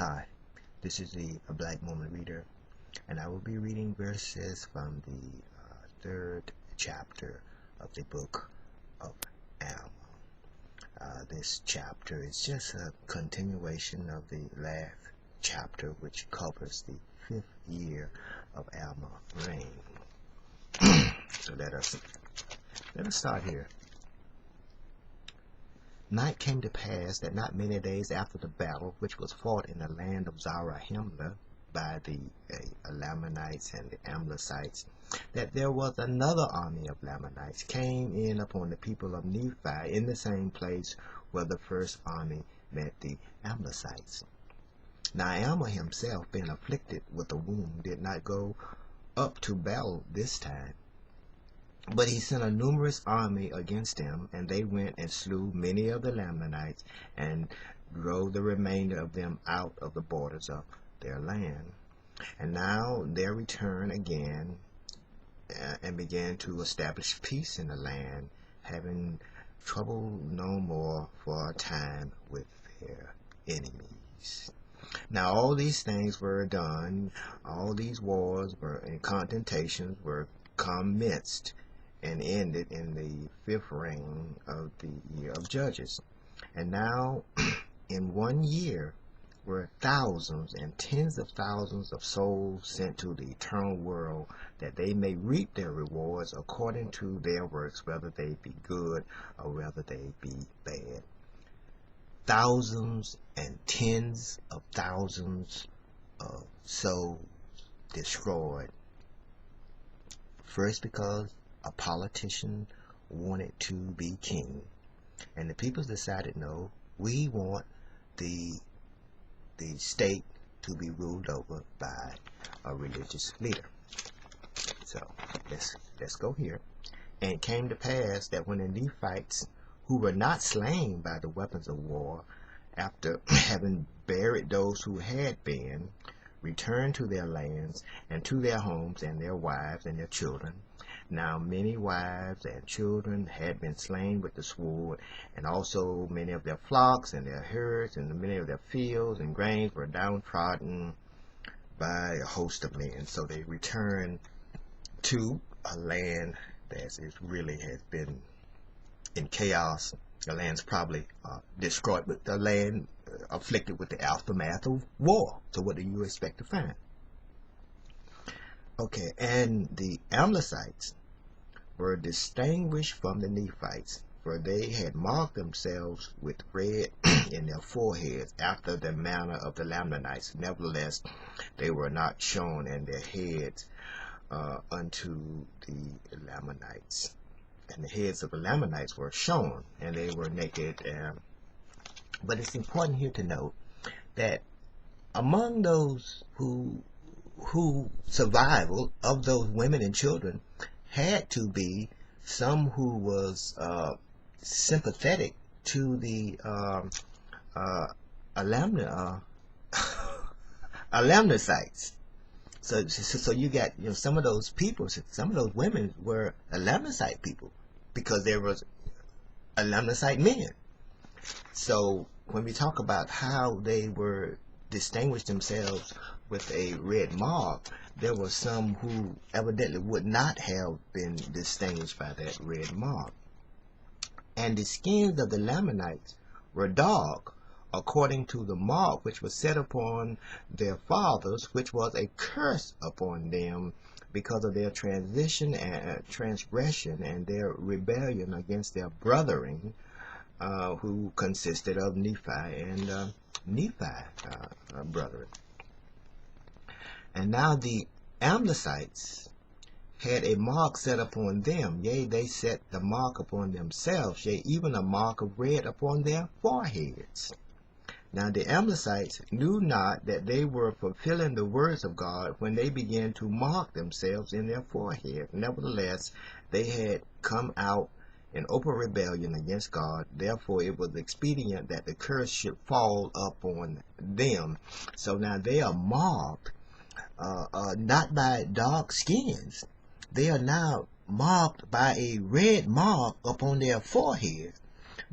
Hi, this is a Black Mormon reader, and I will be reading verses from the third chapter of the book of Alma. This chapter is just a continuation of the last chapter, which covers the 5th year of Alma's reign. So let us start here. Night came to pass that not many days after the battle which was fought in the land of Zarahemla by the Lamanites and the Amlicites, that there was another army of Lamanites came in upon the people of Nephi in the same place where the first army met the Amlicites. Now Alma himself, being afflicted with a wound, did not go up to battle this time, but he sent a numerous army against them, and they went and slew many of the Lamanites, and drove the remainder of them out of the borders of their land. And now they returned again, and began to establish peace in the land, having trouble no more for a time with their enemies. Now all these things were done, all these wars and contentations were commenced and ended in the 5th reign of the year of Judges. And now in 1 year were thousands and tens of thousands of souls sent to the eternal world, that they may reap their rewards according to their works, whether they be good or whether they be bad. Thousands and tens of thousands of souls destroyed. First, because a politician wanted to be king, and the people decided, no, we want the state to be ruled over by a religious leader. So let's go here. And it came to pass that when the Nephites, who were not slain by the weapons of war, after having buried those who had been, returned to their lands and to their homes and their wives and their children. Now many wives and children had been slain with the sword, and also many of their flocks and their herds and many of their fields and grains were downtrodden by a host of men. So they returned to a land that really has been in chaos. The land's probably destroyed, with the land afflicted with the aftermath of war. So what do you expect to find? Okay, and the Amlicites were distinguished from the Nephites, for they had marked themselves with red in their foreheads, after the manner of the Lamanites. Nevertheless, they were not shown in their heads unto the Lamanites. And the heads of the Lamanites were shown, and they were naked. But it's important here to note that among those who survival of those women and children had to be some who was sympathetic to the Alamnicites. So you got, some of those people, some of those women were Alamnicite people, because there was Alamnicite men. So when we talk about how they were distinguished themselves with a red mark, there were some who evidently would not have been distinguished by that red mark. And the skins of the Lamanites were dark, according to the mark which was set upon their fathers, which was a curse upon them, because of their transgression and their rebellion against their brethren, who consisted of Nephi and brethren. And now the Amlicites had a mark set upon them, yea, they set the mark upon themselves, yea, even a mark of red upon their foreheads. Now the Amlicites knew not that they were fulfilling the words of God when they began to mark themselves in their forehead. Nevertheless, they had come out in open rebellion against God. Therefore it was expedient that the curse should fall upon them. So now they are marked not by dark skins. They are now marked by a red mark upon their foreheads.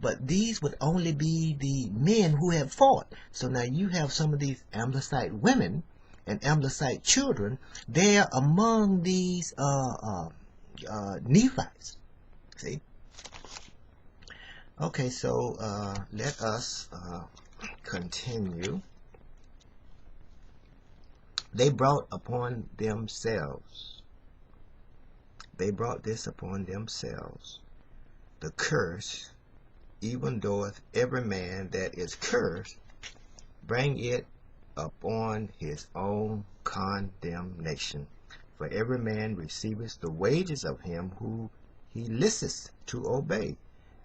But these would only be the men who have fought. So now you have some of these Amblesite women and Amblesite children. They are among these Nephites. See? Okay, so let us continue. They brought upon themselves. They brought this upon themselves. The curse, even doeth every man that is cursed, bring it upon his own condemnation. For every man receiveth the wages of him who he listeth to obey,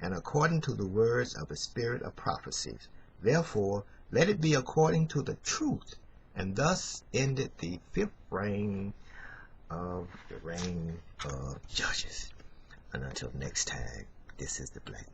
and according to the words of the spirit of prophecies. Therefore, let it be according to the truth. And thus ended the 5th reign of the reign of Judges. And until next time, this is the Black